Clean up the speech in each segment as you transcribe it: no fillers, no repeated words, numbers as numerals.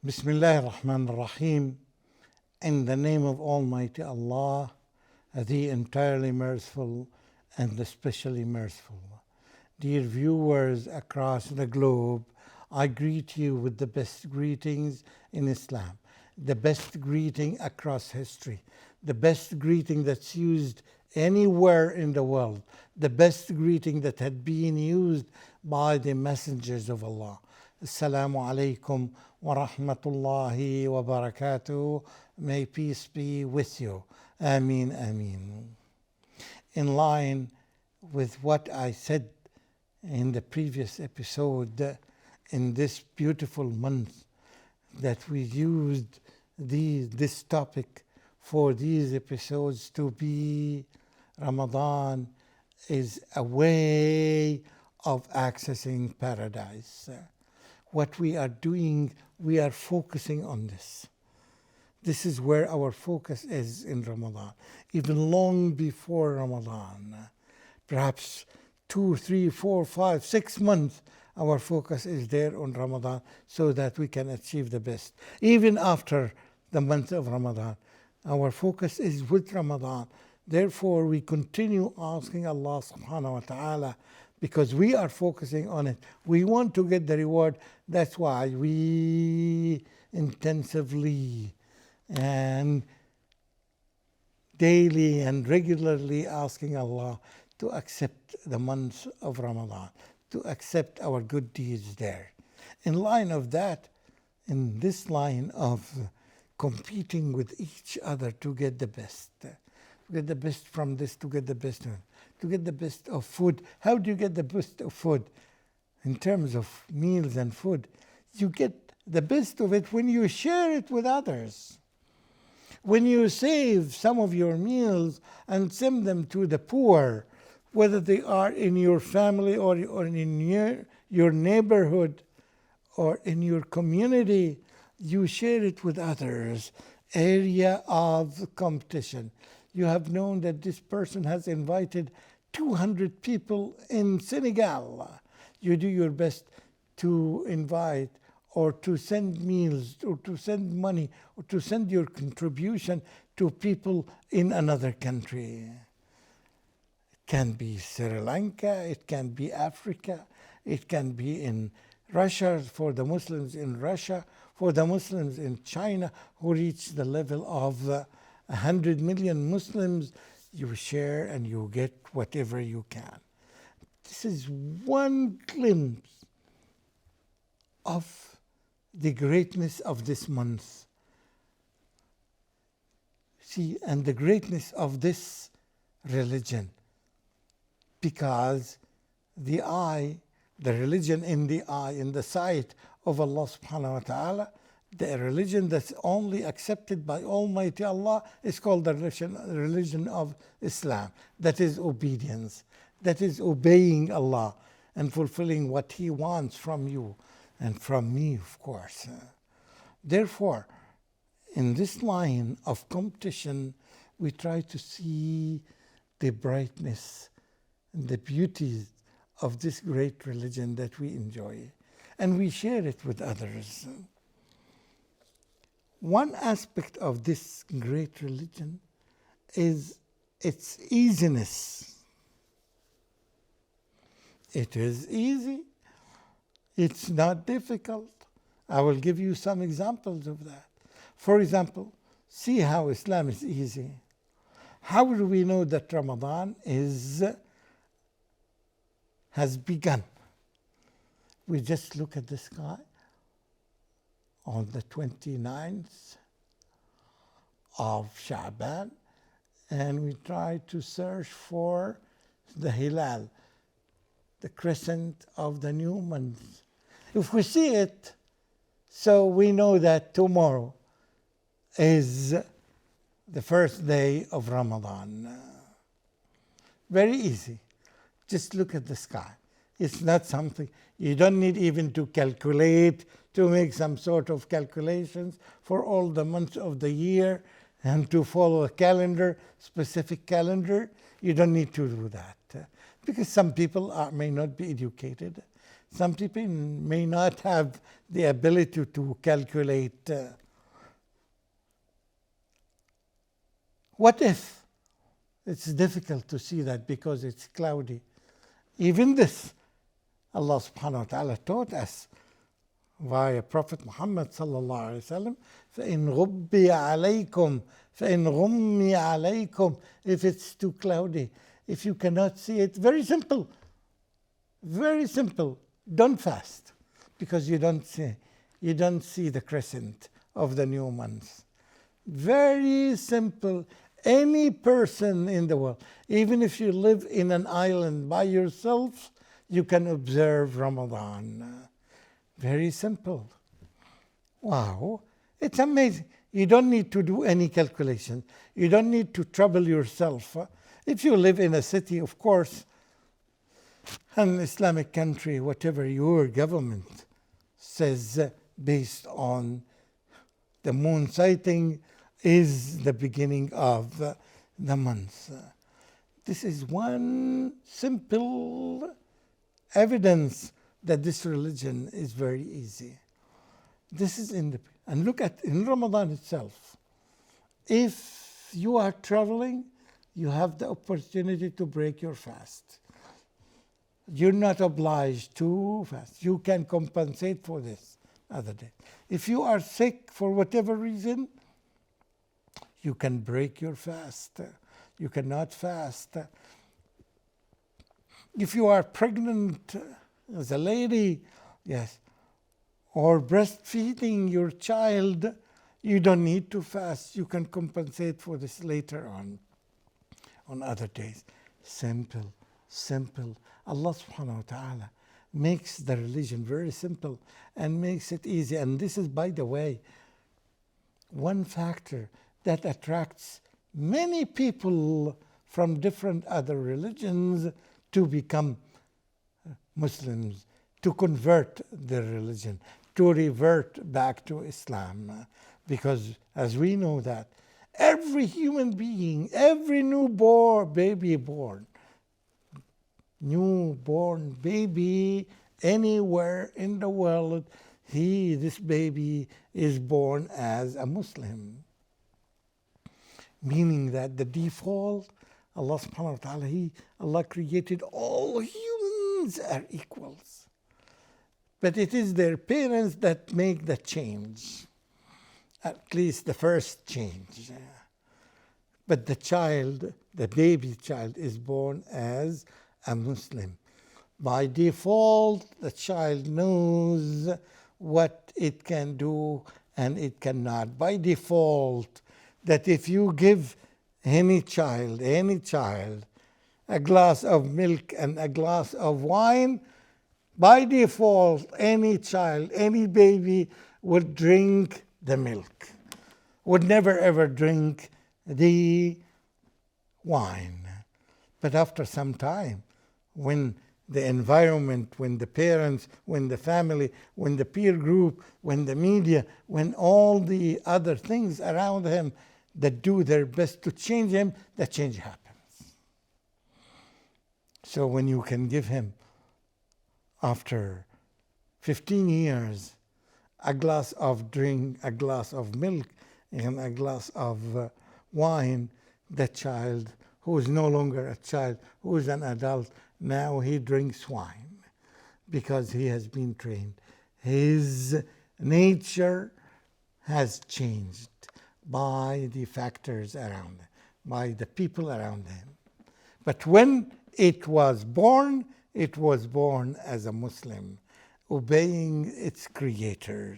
Bismillah ar-Rahman ar-Rahim. In the name of Almighty Allah, the entirely merciful and especially merciful. Dear viewers across the globe, I greet you with the best greetings in Islam, the best greeting across history, the best greeting that's used anywhere in the world, the best greeting that had been used by the messengers of Allah. Assalamu alaikum wa rahmatullahi wa barakatuh. May peace be with you. Ameen, ameen. In line with what I said in the previous episode, in this beautiful month that we used this topic for these episodes to be, Ramadan is a way of accessing paradise. What we are doing, we are focusing on this. This is where our focus is in Ramadan. Even long before Ramadan, perhaps 2, 3, 4, 5, 6 months, our focus is there on Ramadan so that we can achieve the best. Even after the month of Ramadan, our focus is with Ramadan. Therefore, we continue asking Allah subhanahu wa ta'ala because we are focusing on it. We want to get the reward. That's why we intensively and daily and regularly asking Allah to accept the months of Ramadan, to accept our good deeds there. In line of that, in this line of competing with each other to get the best, from this, to get the best, to get the best of food. How do you get the best of food? In terms of meals and food, you get the best of it when you share it with others. When you save some of your meals and send them to the poor, whether they are in your family or in your neighborhood or in your community, you share it with others. Area of competition. You have known that this person has invited 200 people in Senegal. You do your best to invite or to send meals or to send money or to send your contribution to people in another country. It can be Sri Lanka, it can be Africa, it can be in Russia, for the Muslims in Russia, for the Muslims in China who reach the level of 100 million Muslims. You share and you get whatever you can. This is one glimpse of the greatness of this month. See, and the greatness of this religion. Because the religion in the sight of Allah subhanahu wa ta'ala, the religion that's only accepted by Almighty Allah is called the religion of Islam. That is obedience. That is obeying Allah and fulfilling what He wants from you and from me, of course. Therefore, in this line of competition, we try to see the brightness and the beauty of this great religion that we enjoy. And we share it with others. One aspect of this great religion is its easiness. It is easy. It's not difficult. I will give you some examples of that. For example, see how Islam is easy. How do we know that Ramadan has begun? We just look at the sky on the 29th of Sha'ban, and we try to search for the hilal, the crescent of the new month. If we see it, so we know that tomorrow is the first day of Ramadan. Very easy. Just look at the sky. It's not something, you don't need even to calculate, to make some sort of calculations for all the months of the year and to follow a calendar, specific calendar. You don't need to do that. Because some people may not be educated. Some people may not have the ability to calculate. What if? It's difficult to see that because it's cloudy. Even this, Allah subhanahu wa ta'ala taught us via Prophet Muhammad sallallahu alayhi wa sallam, فَإِنْ غُبِّيَ عَلَيْكُمْ فَإِنْ غُمِّيَ عَلَيْكُمْ. If it's too cloudy, if you cannot see it, very simple. Very simple. Don't fast because you don't see the crescent of the new month. Very simple. Any person in the world, even if you live in an island by yourself, you can observe Ramadan. Very simple. Wow. It's amazing. You don't need to do any calculation. You don't need to trouble yourself. If you live in a city, of course, an Islamic country, whatever your government says based on the moon sighting is the beginning of the month. This is one simple evidence that this religion is very easy. This is and look at in Ramadan itself. If you are traveling, you have the opportunity to break your fast. You're not obliged to fast. You can compensate for this other day. If you are sick for whatever reason, you can break your fast. You cannot fast. If you are pregnant as a lady, yes, or breastfeeding your child, you don't need to fast. You can compensate for this later on other days. Simple, simple. Allah subhanahu wa ta'ala makes the religion very simple and makes it easy. And this is, by the way, one factor that attracts many people from different other religions to become Muslims, to convert their religion, to revert back to Islam. Because as we know that every human being, every newborn baby anywhere in the world, this baby is born as a Muslim. Meaning that the default, Allah subhanahu wa ta'ala, Allah created all humans are equals. But it is their parents that make the change. At least the first change. But the baby child is born as a Muslim. By default, the child knows what it can do and it cannot. By default, that if you give any child a glass of milk and a glass of wine, by default, any child, any baby would drink the milk, would never ever drink the wine. But after some time, when the environment, when the parents, when the family, when the peer group, when the media, when all the other things around him that do their best to change him, the change happens. So when you can give him, after 15 years, a glass of milk and a glass of wine, the child who is no longer a child, who is an adult, now he drinks wine because he has been trained. His nature has changed by the factors around him, by the people around him. But when it was born as a Muslim, obeying its creator.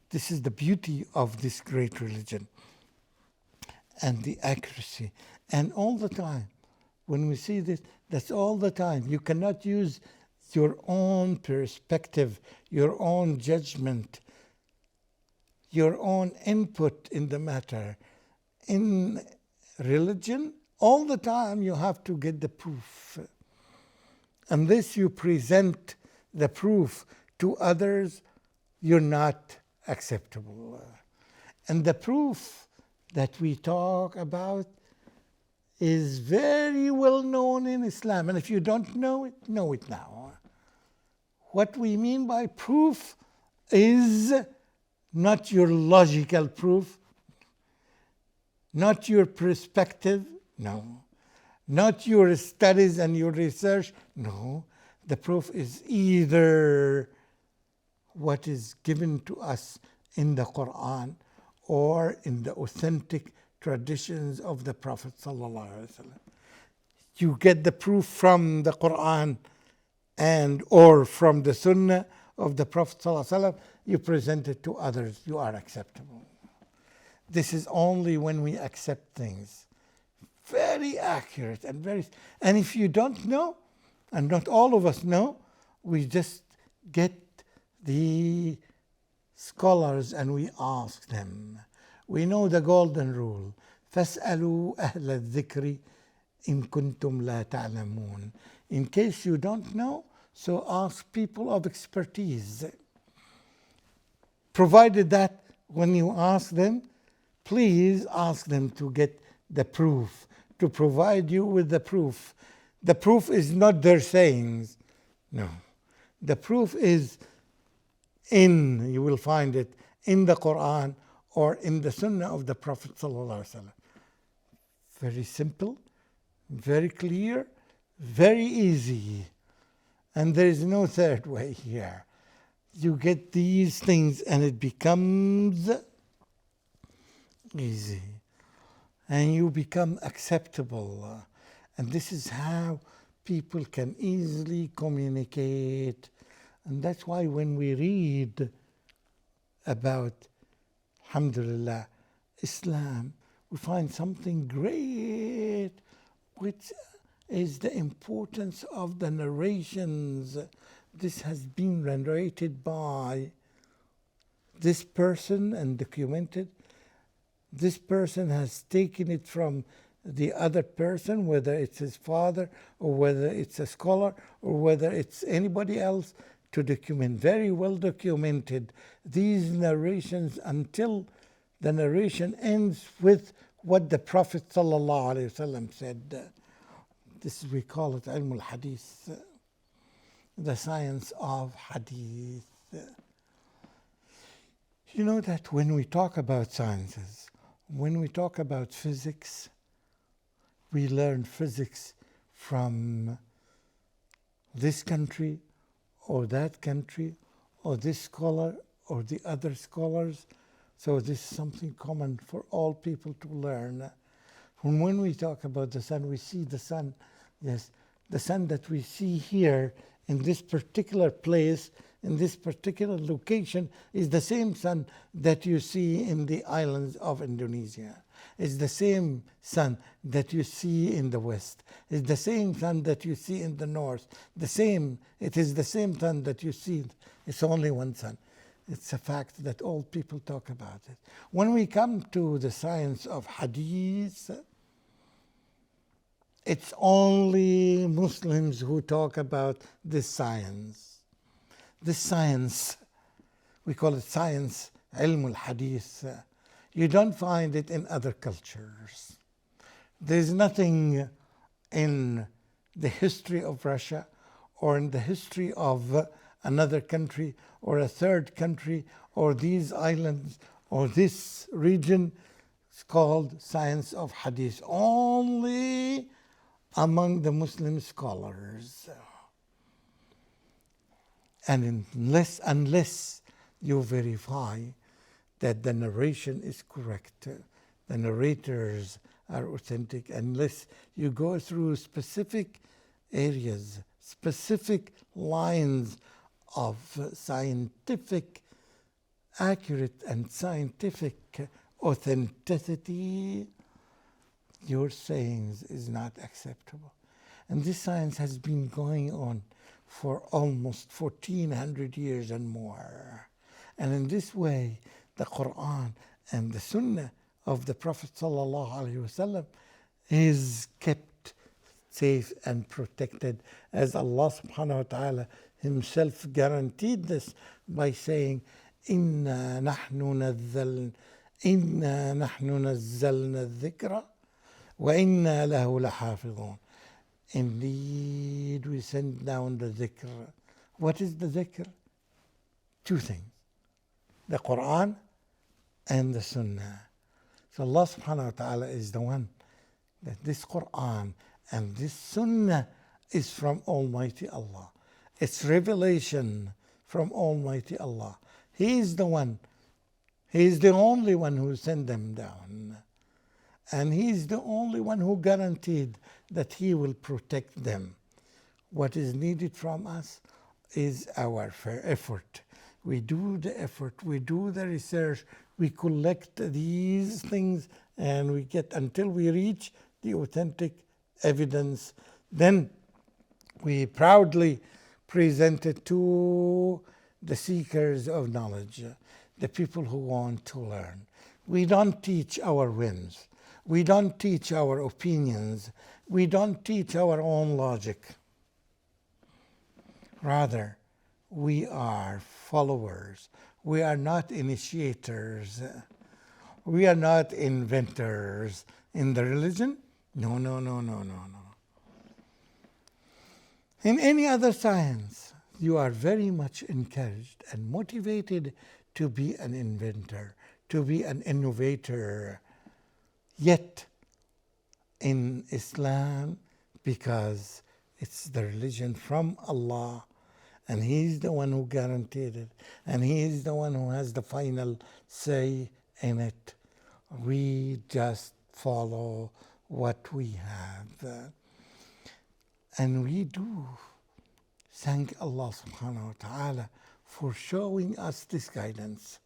This is the beauty of this great religion and the accuracy. And all the time, when we see this, that's all the time. You cannot use your own perspective, your own judgment, your own input in the matter. In religion, all the time you have to get the proof. Unless you present the proof to others, you're not acceptable. And the proof that we talk about is very well known in Islam. And if you don't know it now. What we mean by proof is not your logical proof, not your perspective, no. Not your studies and your research, no. The proof is either what is given to us in the Quran or in the authentic traditions of the Prophet ﷺ. You get the proof from the Quran and or from the Sunnah of the Prophet ﷺ, you present it to others, you are acceptable. This is only when we accept things. Very accurate and if you don't know, and not all of us know, we just get the scholars and we ask them. We know the golden rule. فَاسْأَلُوا أَهْلَ الذِّكْرِ إِن كُنْتُمْ لَا تَعْلَمُونَ. In case you don't know, so ask people of expertise. Provided that when you ask them, please ask them to get the proof, to provide you with the proof. The proof is not their sayings. No. The proof is you will find it in the Quran or in the Sunnah of the Prophet ﷺ. Very simple, very clear, very easy. And there is no third way here. You get these things and it becomes easy. And you become acceptable. And this is how people can easily communicate. And that's why when we read about, alhamdulillah, Islam, we find something great, which is the importance of the narrations. This has been narrated by this person and documented. This person has taken it from the other person, whether it's his father or whether it's a scholar or whether it's anybody else, to document, very well documented these narrations until the narration ends with what the Prophet ﷺ said. This we call it ilm al-hadith, the science of hadith. You know that when we talk about sciences, when we talk about physics, we learn physics from this country or that country or this scholar or the other scholars. So this is something common for all people to learn. When we talk about the sun, we see the sun. Yes, the sun that we see here in this particular place, in this particular location, is the same sun that you see in the islands of Indonesia. It's the same sun that you see in the west. It's the same sun that you see in the north. It is the same sun that you see. It's only one sun. It's a fact that all people talk about it. When we come to the science of hadith, it's only Muslims who talk about this science. This science, we call it science, ilm al-hadith. You don't find it in other cultures. There's nothing in the history of Russia or in the history of another country or a third country or these islands or this region. It's called science of hadith. Only among the Muslim scholars. And unless you verify that the narration is correct, the narrators are authentic, unless you go through specific areas, specific lines of scientific accurate and scientific authenticity, your sayings is not acceptable. And this science has been going on for almost 1400 years and more. And in this way, the Quran and the Sunnah of the Prophet ﷺ is kept safe and protected, as Allah subhanahu wa ta'ala himself guaranteed this by saying, إِنَّا نَحْنُ نَزَّلْنَا الذِّكْرَ وَإِنَّا لَهُ لَحَافِظُونَ. Indeed, we send down the dhikr. What is the dhikr? Two things, the Quran and the Sunnah. So Allah subhanahu wa ta'ala is the one that this Quran and this Sunnah is from Almighty Allah. It's revelation from Almighty Allah. He is the one. He is the only one who sent them down. And He is the only one who guaranteed that He will protect them. What is needed from us is our effort. We do the effort, we do the research, we collect these things, and we get until we reach the authentic evidence. Then we proudly present it to the seekers of knowledge, the people who want to learn. We don't teach our whims. We don't teach our opinions. We don't teach our own logic. Rather, we are followers. We are not initiators. We are not inventors in the religion. No. In any other science, you are very much encouraged and motivated to be an inventor, to be an innovator. Yet, in Islam, because it's the religion from Allah, and He's the one who guaranteed it, and He is the one who has the final say in it, we just follow what we have. And we do thank Allah subhanahu wa ta'ala for showing us this guidance.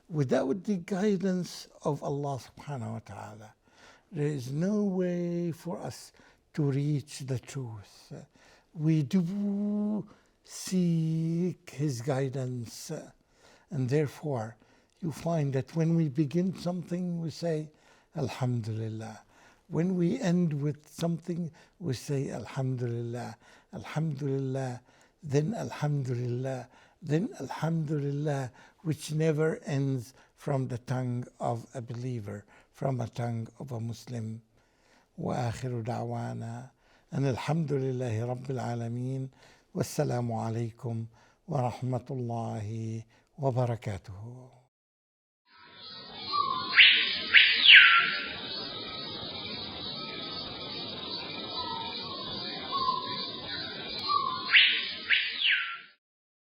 Without the guidance of Allah subhanahu wa ta'ala, there is no way for us to reach the truth. We do seek His guidance, and therefore you find that when we begin something, we say, Alhamdulillah. When we end with something, we say, Alhamdulillah, Alhamdulillah, then Alhamdulillah, then Alhamdulillah, which never ends from the tongue of a believer, from a tongue of a Muslim. وآخر دعوانا أن الحمد لله رب العالمين والسلام عليكم ورحمة الله وبركاته.